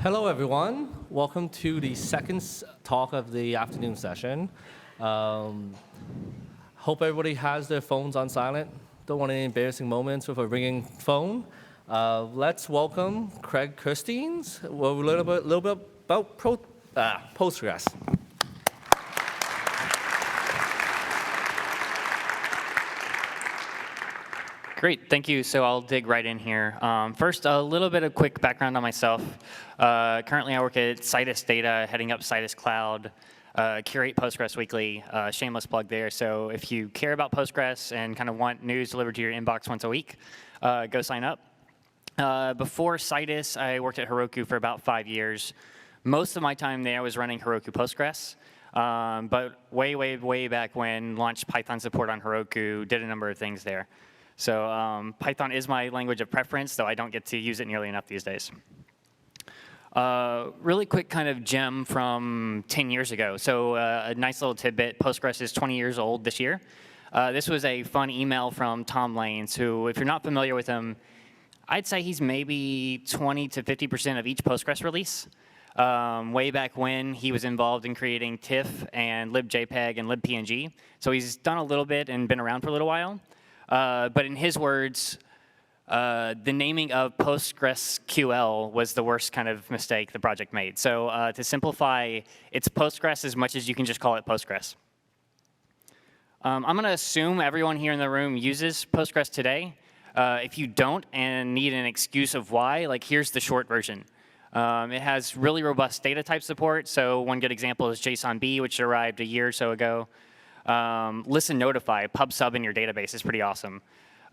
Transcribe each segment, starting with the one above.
Hello, everyone. Welcome to the second talk of the afternoon session. Hope everybody has their phones on silent. Don't want any embarrassing moments with a ringing phone. Let's welcome Craig Kerstiens. A little bit about Postgres. Great, thank you. So I'll dig right in here. First, a little bit of quick background on myself. Currently, I work at Citus Data, heading up Citus Cloud, curate Postgres weekly, shameless plug there. So if you care about Postgres and kind of want news delivered to your inbox once a week, go sign up. Before Citus, I worked at Heroku for about 5 years. Most of my time there was running Heroku Postgres. But way back when, launched Python support on Heroku, did a number of things there. So Python is my language of preference, though I don't get to use it nearly enough these days. Really quick kind of gem from 10 years ago. So a nice little tidbit, Postgres is 20 years old this year. This was a fun email from Tom Lanes, who, if you're not familiar with him, I'd say he's maybe 20 to 50% of each Postgres release. Way back when, he was involved in creating TIFF and libjpeg and libpng. So he's done a little bit and been around for a little while. But in his words, the naming of PostgreSQL was the worst kind of mistake the project made. So to simplify, it's Postgres as much as you can just call it Postgres. I'm going to assume everyone here in the room uses Postgres today. If you don't and need an excuse of why, like here's the short version. It has really robust data type support. So one good example is JSONB, which arrived a year or so ago. Listen notify, pub sub in your database is pretty awesome.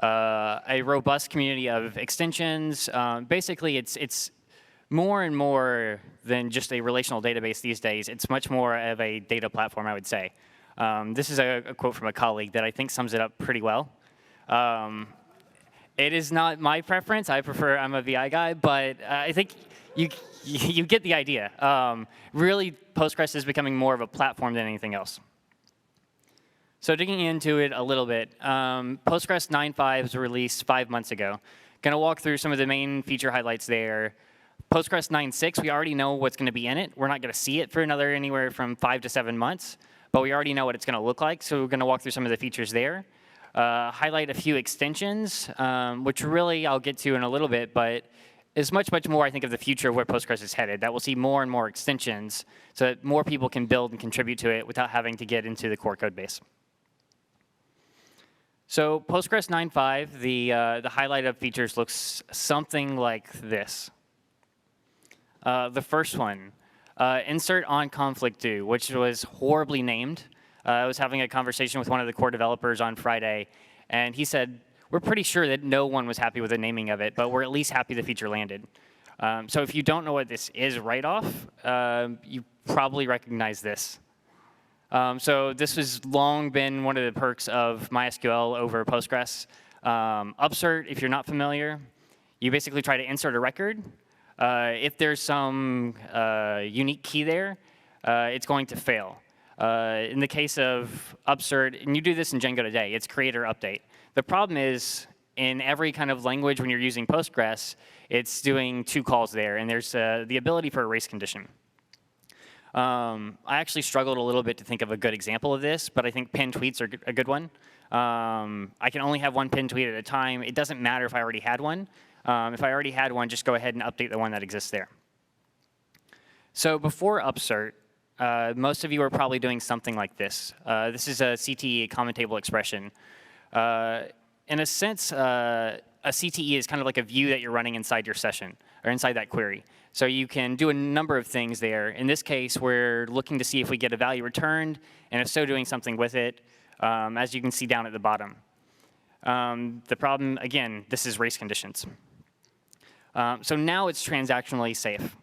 A robust community of extensions. Basically, it's more and more than just a relational database these days. It's much more of a data platform, I would say. This is a quote from a colleague that I think sums it up pretty well. It is not my preference. I'm a VI guy, but I think you get the idea. Really, Postgres is becoming more of a platform than anything else. So digging into it a little bit, Postgres 9.5 was released 5 months ago. Going to walk through some of the main feature highlights there. Postgres 9.6, we already know what's going to be in it. We're not going to see it for another anywhere from 5 to 7 months, but we already know what it's going to look like. So we're going to walk through some of the features there. Highlight a few extensions, which really I'll get to in a little bit, but is much more, I think, of the future of where Postgres is headed. That we'll see more and more extensions so that more people can build and contribute to it without having to get into the core code base. So Postgres 9.5, the highlight of features looks something like this. The first one, insert on conflict do, which was horribly named. I was having a conversation with one of the core developers on Friday, and he said, we're pretty sure that no one was happy with the naming of it, but we're at least happy the feature landed. So if you don't know what this is right off, you probably recognize this. So this has long been one of the perks of MySQL over Postgres. Upsert, if you're not familiar, you basically try to insert a record. If there's some unique key there, it's going to fail. In the case of upsert, and you do this in Django today, it's create or update. The problem is, in every kind of language when you're using Postgres, it's doing 2 calls there, and there's the ability for a race condition. I actually struggled a little bit to think of a good example of this, but I think pinned tweets are a good one. I can only have one pinned tweet at a time. It doesn't matter if I already had one. If I already had one, just go ahead and update the one that exists there. So before upsert, most of you are probably doing something like this. This is a CTE, common table expression. In a sense, a CTE is kind of like a view that you're running inside your session, or inside that query. So you can do a number of things there. In this case, we're looking to see if we get a value returned, and if so, doing something with it, as you can see down at the bottom. The problem, again, this is race conditions. So now it's transactionally safe.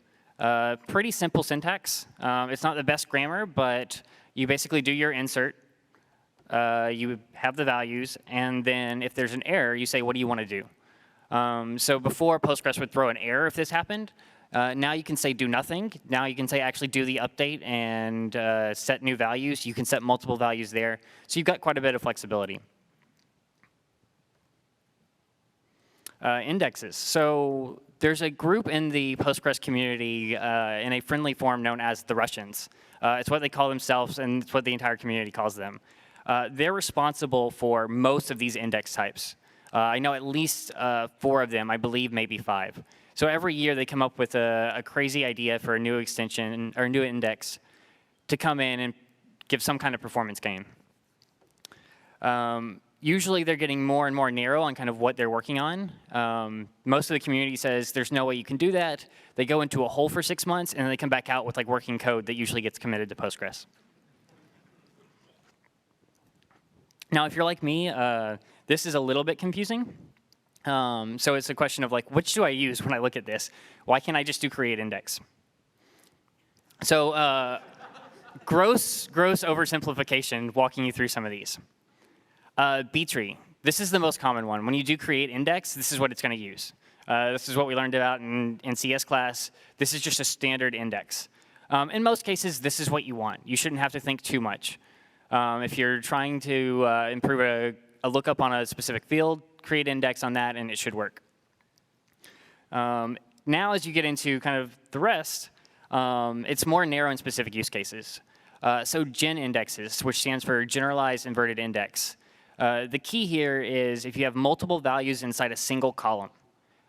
Pretty simple syntax. It's not the best grammar, but you basically do your insert. You have the values, and then if there's an error, you say, what do you want to do? So before, Postgres would throw an error if this happened. Now you can say do nothing. Now you can say actually do the update and set new values. You can set multiple values there. So you've got quite a bit of flexibility. Indexes. So there's a group in the Postgres community in a friendly form known as the Russians. It's what they call themselves, and it's what the entire community calls them. They're responsible for most of these index types. I know at least 4 of them, I believe maybe 5. So every year they come up with a crazy idea for a new extension or a new index to come in and give some kind of performance gain. Usually they're getting more and more narrow on kind of what they're working on. Most of the community says there's no way you can do that. They go into a hole for 6 months, and then they come back out with like working code that usually gets committed to Postgres. Now, if you're like me, this is a little bit confusing. So it's a question of like, which do I use when I look at this? Why can't I just do create index? So gross oversimplification, walking you through some of these. B-tree. This is the most common one. When you do create index, this is what it's going to use. This is what we learned about in CS class. This is just a standard index. In most cases, this is what you want. You shouldn't have to think too much. If you're trying to improve a lookup on a specific field, create index on that, and it should work. Now, as you get into kind of the rest, it's more narrow in specific use cases. So gen indexes, which stands for generalized inverted index. The key here is if you have multiple values inside a single column.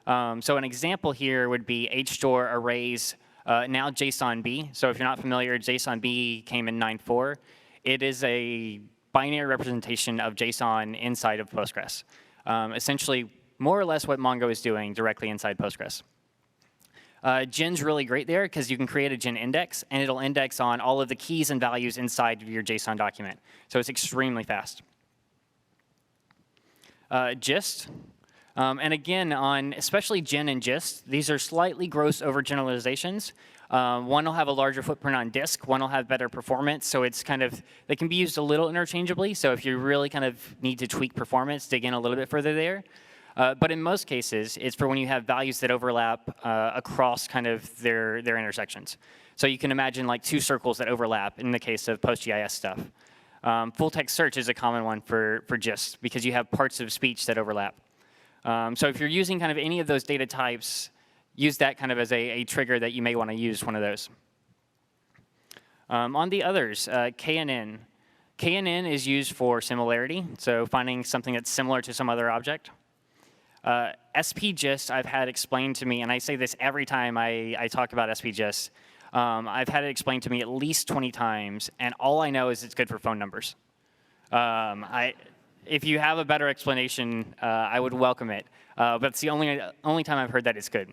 So an example here would be hstore arrays, now JSONB. So if you're not familiar, JSONB came in 9.4. It is a binary representation of JSON inside of Postgres. Essentially, more or less what Mongo is doing directly inside Postgres. Gen's really great there because you can create a gen index, and it'll index on all of the keys and values inside of your JSON document. So it's extremely fast. Gist. And again, on especially gen and gist, these are slightly gross overgeneralizations. One will have a larger footprint on disk. One will have better performance. So it's kind of, they can be used a little interchangeably. So if you really kind of need to tweak performance, dig in a little bit further there. But in most cases, it's for when you have values that overlap across kind of their intersections. So you can imagine like 2 circles that overlap in the case of PostGIS stuff. Full text search is a common one for gist because you have parts of speech that overlap. So if you're using kind of any of those data types, use that kind of as a trigger that you may want to use one of those. On the others, KNN. KNN is used for similarity, so finding something that's similar to some other object. SPGIST I've had explained to me, and I say this every time I talk about SPGIST. I've had it explained to me at least 20 times, and all I know is it's good for phone numbers. If you have a better explanation, I would welcome it. But it's the only time I've heard that it's good.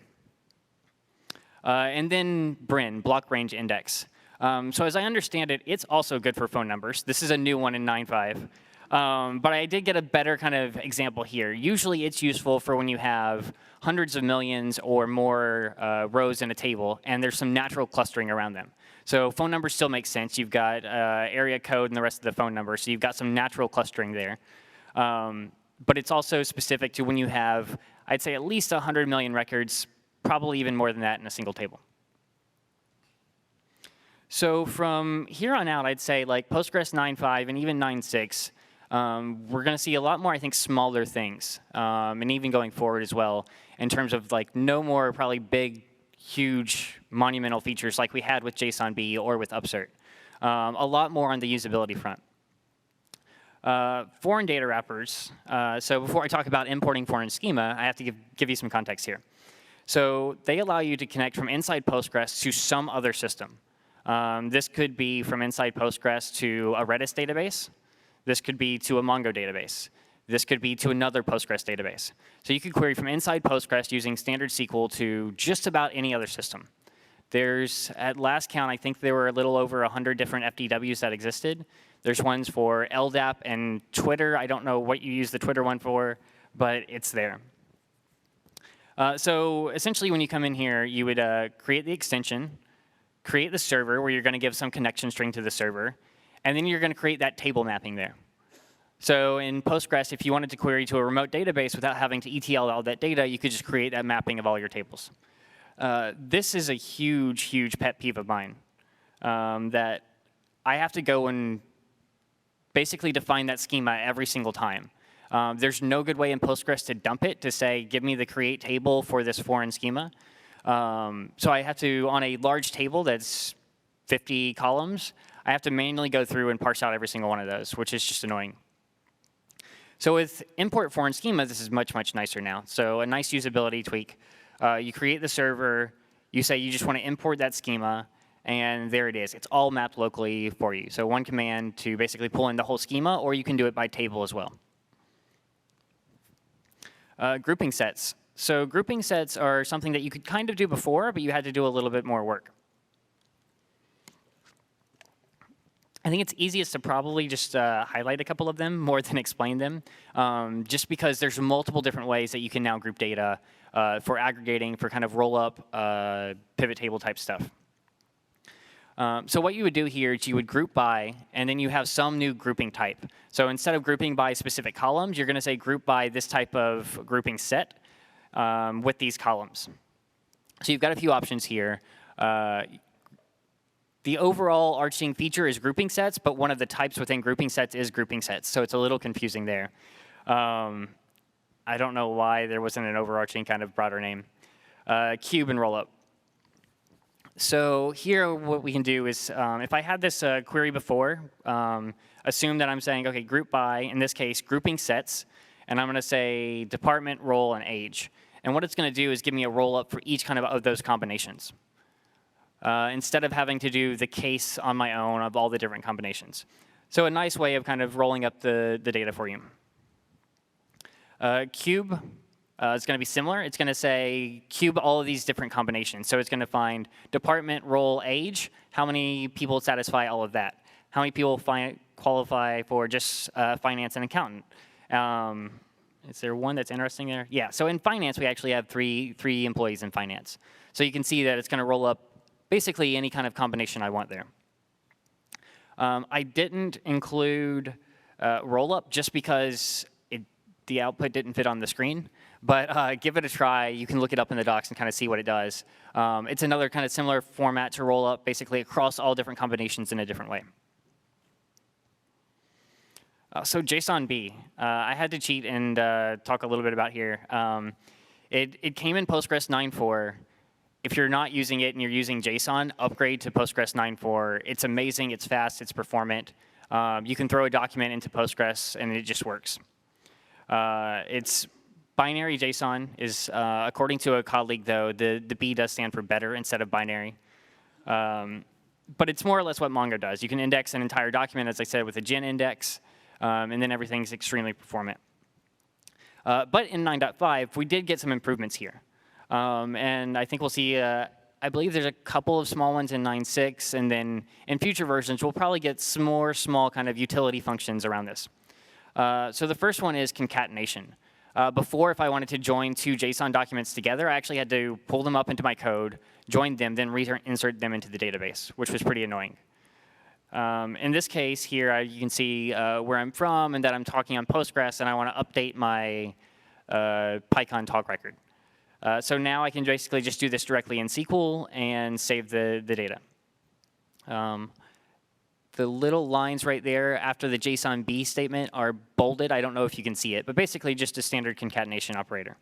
And then BRIN, block range index. So as I understand it, it's also good for phone numbers. This is a new one in 9.5. But I did get a better kind of example here. Usually it's useful for when you have hundreds of millions or more rows in a table, and there's some natural clustering around them. So phone numbers still make sense. You've got area code and the rest of the phone number, so you've got some natural clustering there. But it's also specific to when you have, I'd say, at least 100 million records, probably even more than that in a single table. So from here on out, I'd say like Postgres 9.5 and even 9.6, we're going to see a lot more, I think, smaller things, and even going forward as well, in terms of like no more probably big, huge, monumental features like we had with JSONB or with upsert. A lot more on the usability front. Foreign data wrappers. So before I talk about importing foreign schema, I have to give you some context here. So they allow you to connect from inside Postgres to some other system. This could be from inside Postgres to a Redis database. This could be to a Mongo database. This could be to another Postgres database. So you could query from inside Postgres using standard SQL to just about any other system. There's, at last count, I think there were a little over 100 different FDWs that existed. There's ones for LDAP and Twitter. I don't know what you use the Twitter one for, but it's there. So essentially, when you come in here, you would create the extension, create the server, where you're going to give some connection string to the server, and then you're going to create that table mapping there. So in Postgres, if you wanted to query to a remote database without having to ETL all that data, you could just create that mapping of all your tables. This is a huge, huge pet peeve of mine, that I have to go and basically define that schema every single time. There's no good way in Postgres to dump it to say, give me the create table for this foreign schema. So I have to, on a large table that's 50 columns, I have to manually go through and parse out every single one of those, which is just annoying. So with import foreign schema, this is much, much nicer now. So a nice usability tweak. You create the server. You say you just want to import that schema. And there it is. It's all mapped locally for you. So one command to basically pull in the whole schema, or you can do it by table as well. Grouping sets. So grouping sets are something that you could kind of do before, but you had to do a little bit more work. I think it's easiest to probably just highlight a couple of them more than explain them, just because there's multiple different ways that you can now group data for aggregating, for kind of roll-up, pivot table type stuff. So what you would do here is you would group by, and then you have some new grouping type. So instead of grouping by specific columns, you're going to say group by this type of grouping set with these columns. So you've got a few options here. The overall arching feature is grouping sets, but one of the types within grouping sets is grouping sets. So it's a little confusing there. I don't know why there wasn't an overarching kind of broader name. Cube and rollup. So here what we can do is, if I had this query before, assume that I'm saying, OK, group by, in this case, grouping sets. And I'm going to say department, role, and age. And what it's going to do is give me a rollup for each kind of those combinations. Instead of having to do the case on my own of all the different combinations. So a nice way of kind of rolling up the data for you. Cube is going to be similar. It's going to say cube all of these different combinations. So it's going to find department, role, age. How many people satisfy all of that? How many people qualify for just finance and accountant? Is there one that's interesting there? Yeah, so in finance, we actually have three employees in finance. So you can see that it's going to roll up basically any kind of combination I want there. I didn't include rollup just because the output didn't fit on the screen. But give it a try. You can look it up in the docs and kind of see what it does. It's another kind of similar format to rollup, basically across all different combinations in a different way. So JSONB, I had to cheat and talk a little bit about here. It came in Postgres 9.4. If you're not using it and you're using JSON, upgrade to Postgres 9.4. It's amazing, it's fast, it's performant. You can throw a document into Postgres and it just works. It's binary JSON is, according to a colleague though, the B does stand for better instead of binary. But it's more or less what Mongo does. You can index an entire document, as I said, with a gen index, and then everything's extremely performant. But in 9.5, we did get some improvements here. And I think we'll see, I believe there's a couple of small ones in 9.6, and then in future versions, we'll probably get some more small kind of utility functions around this. So the first one is concatenation. Before, if I wanted to join two JSON documents together, I actually had to pull them up into my code, join them, then insert them into the database, which was pretty annoying. In this case here, you can see where I'm from and that I'm talking on Postgres, and I want to update my PyCon talk record. So now I can basically just do this directly in SQL and save the data. The little lines right there after the JSONB statement are bolded. I don't know if you can see it, but basically just a standard concatenation operator.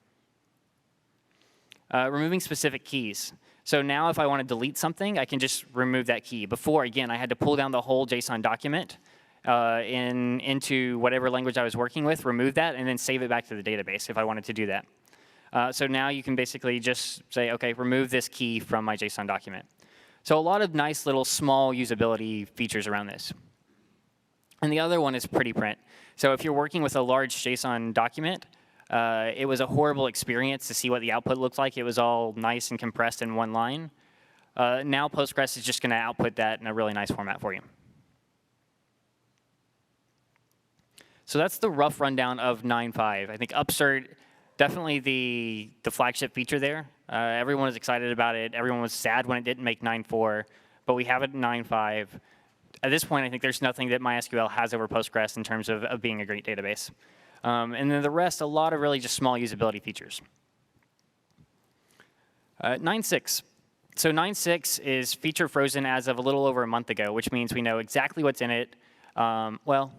Removing specific keys. So now if I want to delete something, I can just remove that key. Before, again, I had to pull down the whole JSON document into whatever language I was working with, remove that, and then save it back to the database if I wanted to do that. So now you can basically just say, OK, remove this key from my JSON document. So a lot of nice little small usability features around this. And the other one is pretty print. So if you're working with a large JSON document, it was a horrible experience to see what the output looked like. It was all nice and compressed in one line. Now Postgres is just going to output that in a really nice format for you. So that's the rough rundown of 9.5. I think upsert, definitely the flagship feature there. Everyone was excited about it. Everyone was sad when it didn't make 9.4, but we have it in 9.5. At this point, I think there's nothing that MySQL has over Postgres in terms of being a great database. And then the rest, a lot of really just small usability features. 9.6. So 9.6 is feature frozen as of a little over a month ago, which means we know exactly what's in it. Well,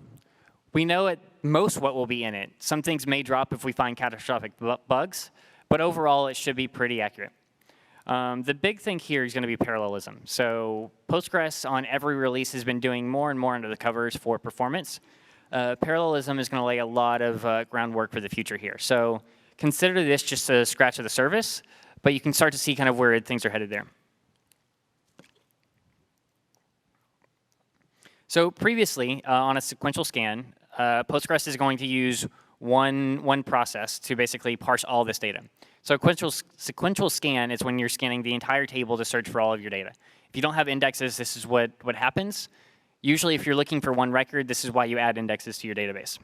We know at most what will be in it. Some things may drop if we find catastrophic bugs, but overall it should be pretty accurate. The big thing here is going to be parallelism. So Postgres on every release has been doing more and more under the covers for performance. Parallelism is going to lay a lot of groundwork for the future here. So consider this just a scratch of the surface, but you can start to see kind of where things are headed there. So previously, on a sequential scan, Postgres is going to use one process to basically parse all this data. So sequential scan is when you're scanning the entire table to search for all of your data. If you don't have indexes, this is what happens. Usually, if you're looking for one record, this is why you add indexes to your database.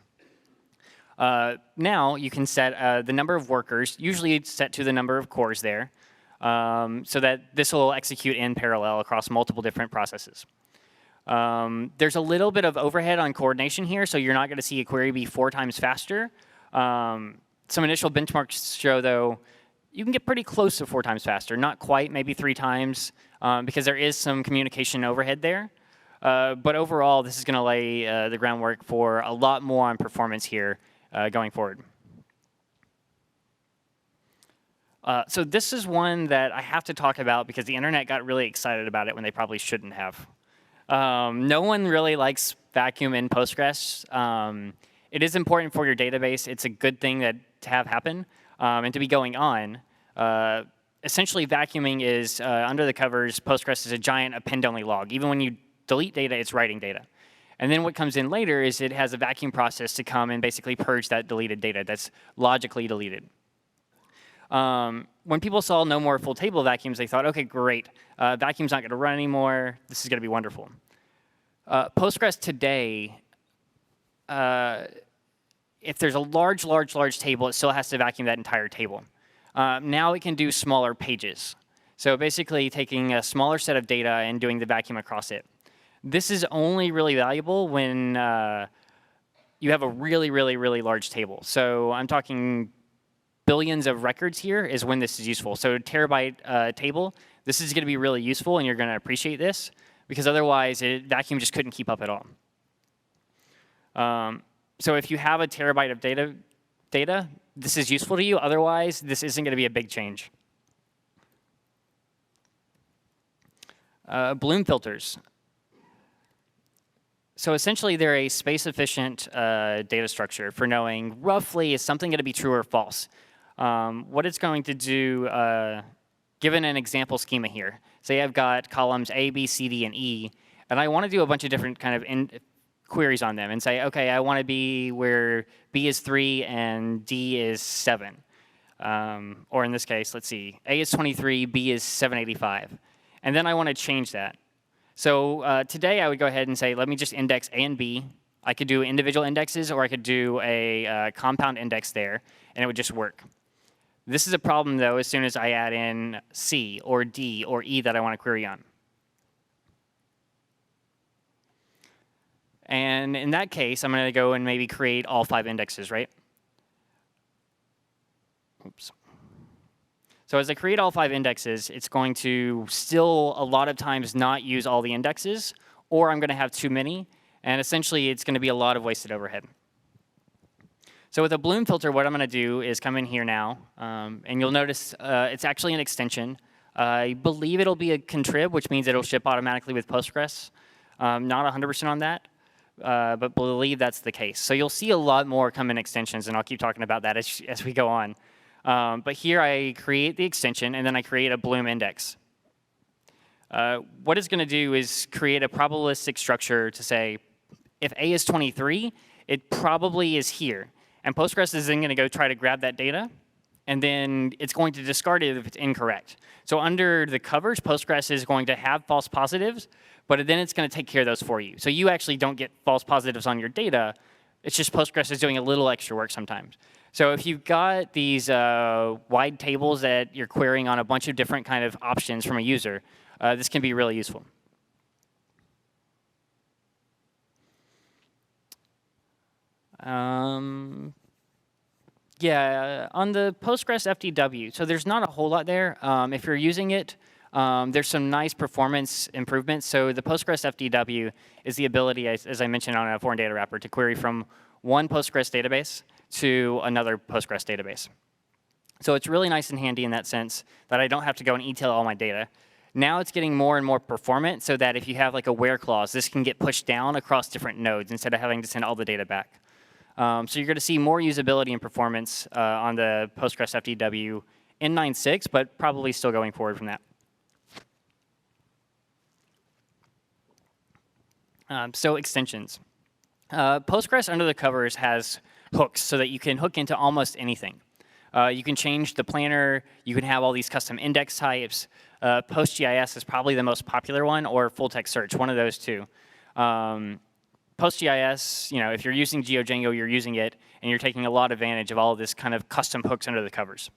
Now, you can set the number of workers, usually set to the number of cores there, so that this will execute in parallel across multiple different processes. There's a little bit of overhead on coordination here, so you're not going to see a query be 4 times faster. Some initial benchmarks show, though, you can get pretty close to 4 times faster. Not quite, maybe 3 times, because there is some communication overhead there. But overall, this is going to lay the groundwork for a lot more on performance here going forward. So this is one that I have to talk about because the internet got really excited about it when they probably shouldn't have. No one really likes vacuum in Postgres. It is important for your database. It's a good thing to have happen and to be going on. Essentially, vacuuming is, under the covers, Postgres is a giant append-only log. Even when you delete data, it's writing data. And then what comes in later is it has a vacuum process to come and basically purge that deleted data that's logically deleted. When people saw no more full table vacuums, they thought, OK, great. Vacuum's not going to run anymore. This is going to be wonderful. Postgres today, if there's a large table, it still has to vacuum that entire table. Now it can do smaller pages. So basically taking a smaller set of data and doing the vacuum across it. This is only really valuable when you have a really large table. So I'm talking billions of records here is when this is useful. So terabyte table, this is going to be really useful, and you're going to appreciate this, because otherwise vacuum just couldn't keep up at all. So if you have a terabyte of data, this is useful to you. Otherwise, this isn't going to be a big change. Bloom filters. So essentially, they're a space-efficient data structure for knowing roughly is something going to be true or false. What it's going to do, given an example schema here, say I've got columns A, B, C, D, and E, and I want to do a bunch of different kind of queries on them and say, OK, I want to be where B is 3 and D is 7. Or in this case, let's see, A is 23, B is 785. And then I want to change that. So today I would go ahead and say, let me just index A and B. I could do individual indexes, or I could do a compound index there, and it would just work. This is a problem, though, as soon as I add in C or D or E that I want to query on. And in that case, I'm going to go and maybe create all 5 indexes, right? Oops. So as I create all 5 indexes, it's going to still a lot of times not use all the indexes, or I'm going to have too many. And essentially, it's going to be a lot of wasted overhead. So with a Bloom filter, what I'm going to do is come in here now. And you'll notice it's actually an extension. I believe it'll be a contrib, which means it'll ship automatically with Postgres. Not 100% on that, but believe that's the case. So you'll see a lot more come in extensions, and I'll keep talking about that as we go on. But here I create the extension, and then I create a Bloom index. What it's going to do is create a probabilistic structure to say, if A is 23, it probably is here. And Postgres is then going to go try to grab that data, and then it's going to discard it if it's incorrect. So under the covers, Postgres is going to have false positives, but then it's going to take care of those for you. So you actually don't get false positives on your data. It's just Postgres is doing a little extra work sometimes. So if you've got these wide tables that you're querying on a bunch of different kind of options from a user, this can be really useful. Yeah, on the Postgres FTW, so there's not a whole lot there. If you're using it, There's some nice performance improvements. So the Postgres FDW is the ability, as I mentioned on a foreign data wrapper, to query from one Postgres database to another Postgres database. So it's really nice and handy in that sense that I don't have to go and ETL all my data. Now it's getting more and more performant so that if you have like a where clause, this can get pushed down across different nodes instead of having to send all the data back. So you're going to see more usability and performance on the Postgres FDW in 9.6, but probably still going forward from that. So extensions. Postgres under the covers has hooks so that you can hook into almost anything. You can change the planner. You can have all these custom index types. PostGIS is probably the most popular one, or full text search, one of those two. PostGIS, if you're using GeoDjango, you're using it, and you're taking a lot of advantage of all of this kind of custom hooks under the covers.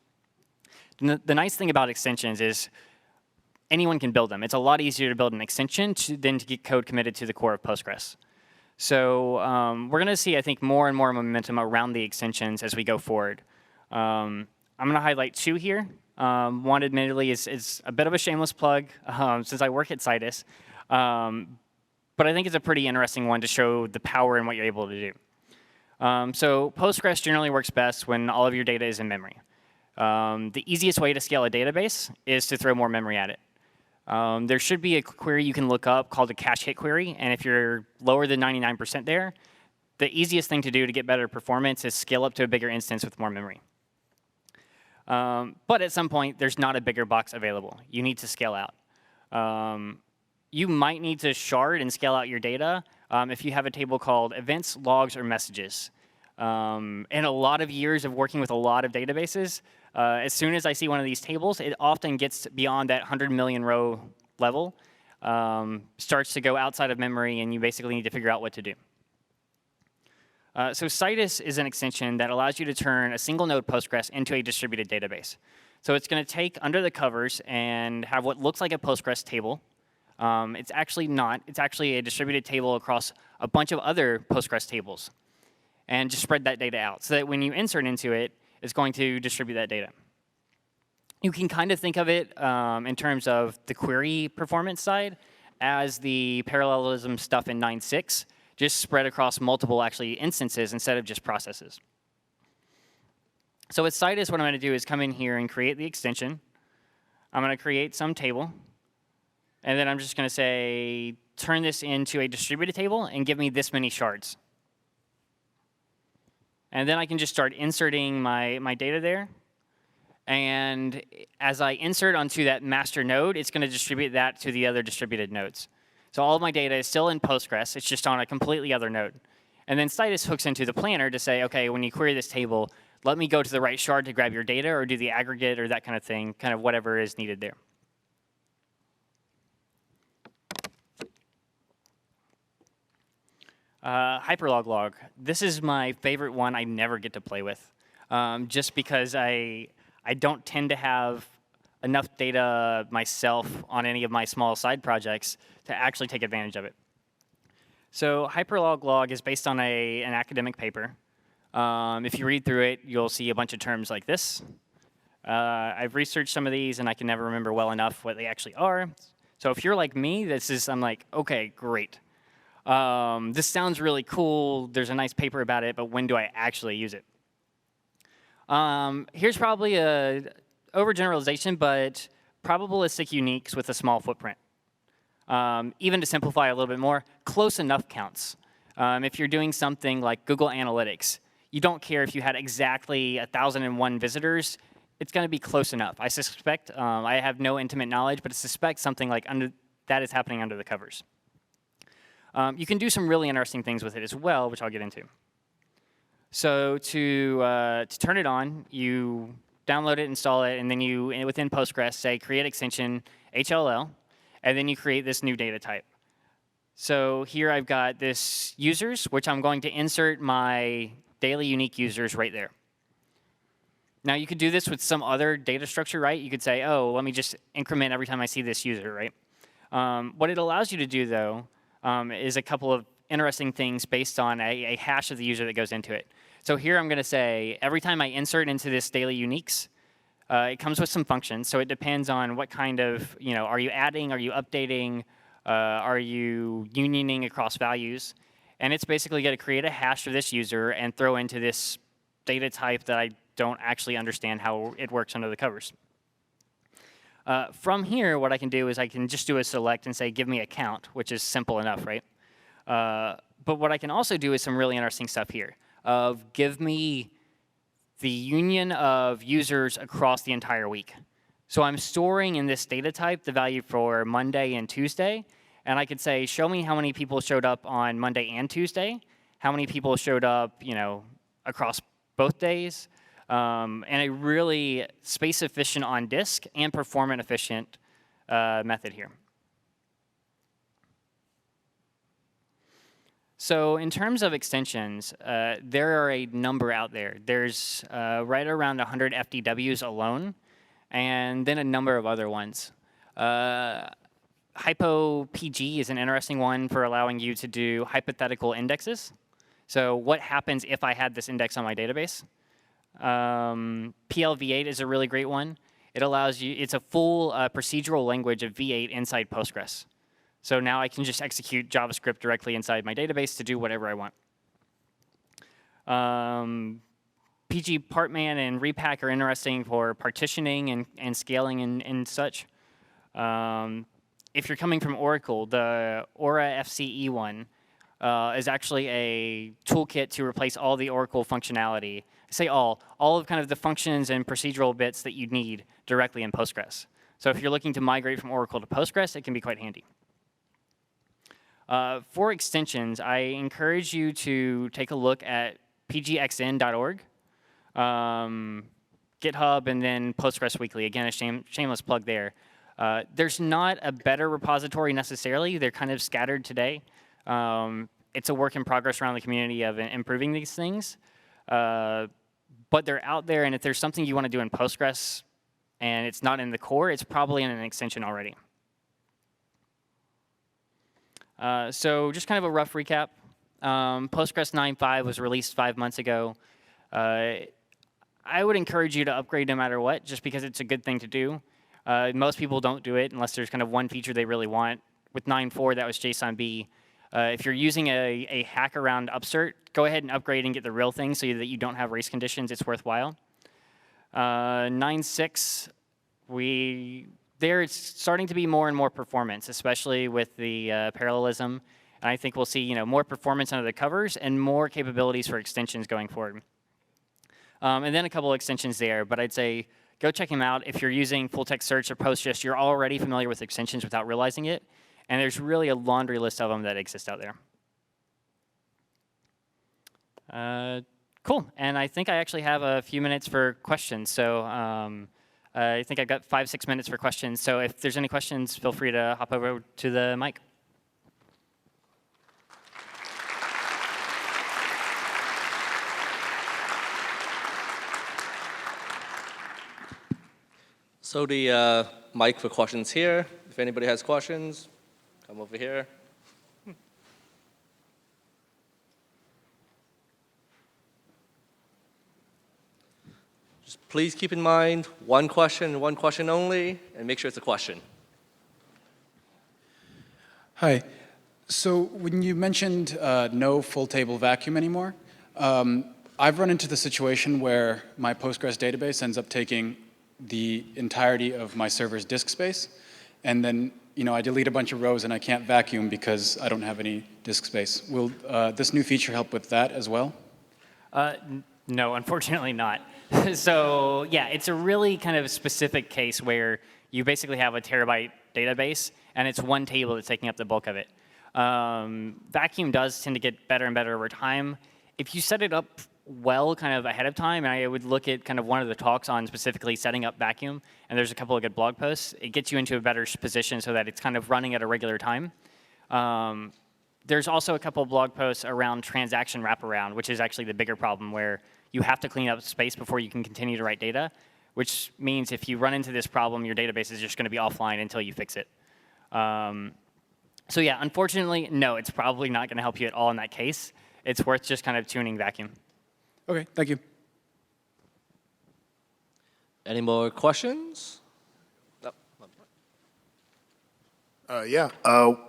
The nice thing about extensions is anyone can build them. It's a lot easier to build an extension than to get code committed to the core of Postgres. So we're going to see, I think, more and more momentum around the extensions as we go forward. I'm going to highlight two here. One, admittedly, is a bit of a shameless plug since I work at Citus. But I think it's a pretty interesting one to show the power in what you're able to do. So Postgres generally works best when all of your data is in memory. The easiest way to scale a database is to throw more memory at it. There should be a query you can look up called a cache hit query. And if you're lower than 99% there, the easiest thing to do to get better performance is scale up to a bigger instance with more memory. But at some point, there's not a bigger box available. You need to scale out. You might need to shard and scale out your data if you have a table called events, logs, or messages. In a lot of years of working with a lot of databases, as soon as I see one of these tables, it often gets beyond that 100 million row level, starts to go outside of memory, and you basically need to figure out what to do. So Citus is an extension that allows you to turn a single node Postgres into a distributed database. So it's going to take under the covers and have what looks like a Postgres table. It's actually not. It's actually a distributed table across a bunch of other Postgres tables. And just spread that data out so that when you insert into it, it's going to distribute that data. You can kind of think of it in terms of the query performance side as the parallelism stuff in 9.6, just spread across multiple actually instances instead of just processes. So with Citus, what I'm going to do is come in here and create the extension. I'm going to create some table. And then I'm just going to say, turn this into a distributed table and give me this many shards. And then I can just start inserting my data there. And as I insert onto that master node, it's going to distribute that to the other distributed nodes. So all of my data is still in Postgres. It's just on a completely other node. And then Citus hooks into the planner to say, OK, when you query this table, let me go to the right shard to grab your data or do the aggregate or that kind of thing, kind of whatever is needed there. Hyperloglog. This is my favorite one I never get to play with, just because I don't tend to have enough data myself on any of my small side projects to actually take advantage of it. So Hyperloglog is based on an academic paper. If you read through it, you'll see a bunch of terms like this. I've researched some of these, and I can never remember well enough what they actually are. So if you're like me, I'm like, OK, great. This sounds really cool. There's a nice paper about it, but when do I actually use it? Here's probably a overgeneralization, but probabilistic uniques with a small footprint. Even to simplify a little bit more, close enough counts. If you're doing something like Google Analytics, you don't care if you had exactly 1,001 visitors. It's going to be close enough. I suspect, I have no intimate knowledge, but I suspect something like that is happening under the covers. You can do some really interesting things with it as well, which I'll get into. So to turn it on, you download it, install it, and then you, within Postgres, say create extension HLL, and then you create this new data type. So here I've got this users, which I'm going to insert my daily unique users right there. Now you could do this with some other data structure, right? You could say, oh, let me just increment every time I see this user, right? What it allows you to do, though, is a couple of interesting things based on a hash of the user that goes into it. So here I'm going to say, every time I insert into this daily uniques, It comes with some functions, so it depends on what kind of, are you adding, are you updating, are you unioning across values? And it's basically going to create a hash of this user and throw into this data type that I don't actually understand how it works under the covers. From here, what I can do is I can just do a select and say, give me a count, which is simple enough, right? But what I can also do is some really interesting stuff here of give me the union of users across the entire week. So I'm storing in this data type the value for Monday and Tuesday. And I could say, show me how many people showed up on Monday and Tuesday, how many people showed up, across both days, and a really space efficient on disk and performant efficient method here. So in terms of extensions, there are a number out there. There's right around 100 FDWs alone, and then a number of other ones. HypoPG is an interesting one for allowing you to do hypothetical indexes. So what happens if I had this index on my database? PL-V8 is a really great one. It allows you, it's a full procedural language of V8 inside Postgres. So now I can just execute JavaScript directly inside my database to do whatever I want. PG Partman and Repack are interesting for partitioning and scaling and such. If you're coming from Oracle, the Aura FCE one is actually a toolkit to replace all the Oracle functionality. I say all of kind of the functions and procedural bits that you need directly in Postgres. So if you're looking to migrate from Oracle to Postgres, it can be quite handy. For extensions, I encourage you to take a look at pgxn.org, GitHub, and then Postgres Weekly. Again, a shameless plug there. There's not a better repository necessarily. They're kind of scattered today. It's a work in progress around the community of improving these things. But they're out there, and if there's something you want to do in Postgres and it's not in the core, it's probably in an extension already. So just kind of a rough recap. Postgres 9.5 was released 5 months ago. I would encourage you to upgrade no matter what, just because it's a good thing to do. Most people don't do it unless there's kind of one feature they really want. With 9.4, that was JSONB. If you're using a hack around upsert, go ahead and upgrade and get the real thing so that you don't have race conditions. It's worthwhile. 9.6, there it's starting to be more and more performance, especially with the parallelism. And I think we'll see more performance under the covers and more capabilities for extensions going forward. And then a couple of extensions there, but I'd say go check them out. If you're using full text search or Postgres, you're already familiar with extensions without realizing it. And there's really a laundry list of them that exist out there. Cool. And I think I actually have a few minutes for questions. So I think I've got 5-6 minutes for questions. So if there's any questions, feel free to hop over to the mic. So the mic for questions here. If anybody has questions, come over here. Just please keep in mind one question only, and make sure it's a question. Hi. So when you mentioned no full table vacuum anymore, I've run into the situation where my Postgres database ends up taking the entirety of my server's disk space, and then I delete a bunch of rows and I can't vacuum because I don't have any disk space. Will this new feature help with that as well? No, unfortunately not. So yeah, it's a really kind of specific case where you basically have a terabyte database and it's one table that's taking up the bulk of it. Vacuum does tend to get better and better over time. If you set it up well kind of ahead of time, and I would look at kind of one of the talks on specifically setting up vacuum, and there's a couple of good blog posts, it gets you into a better position so that it's kind of running at a regular time. There's also a couple of blog posts around transaction wraparound, which is actually the bigger problem where you have to clean up space before you can continue to write data, which means if you run into this problem, your database is just going to be offline until you fix it. So yeah, unfortunately, no, it's probably not going to help you at all in that case. It's worth just kind of tuning vacuum. Okay, thank you. Any more questions? Yeah.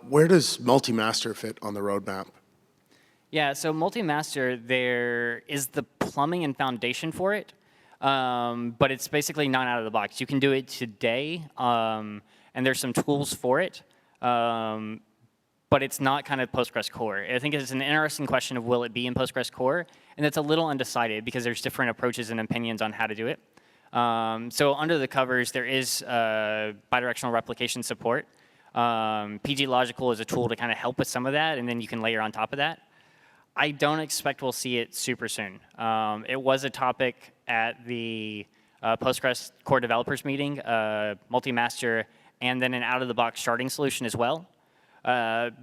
Where does multi-master fit on the roadmap? Yeah, so multi-master, there is the plumbing and foundation for it, but it's basically not out of the box. You can do it today, and there's some tools for it, but it's not kind of Postgres core. I think it's an interesting question of will it be in Postgres core, and it's a little undecided because there's different approaches and opinions on how to do it. So under the covers, there is bidirectional replication support. PG Logical is a tool to kind of help with some of that, and then you can layer on top of that. I don't expect we'll see it super soon. It was a topic at the Postgres core developers meeting, multi-master, and then an out-of-the-box sharding solution as well. But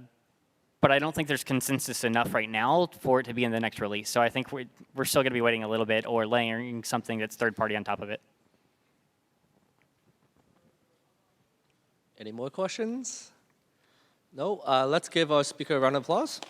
I don't think there's consensus enough right now for it to be in the next release. So I think we're still going to be waiting a little bit or layering something that's third-party on top of it. Any more questions? No? Let's give our speaker a round of applause.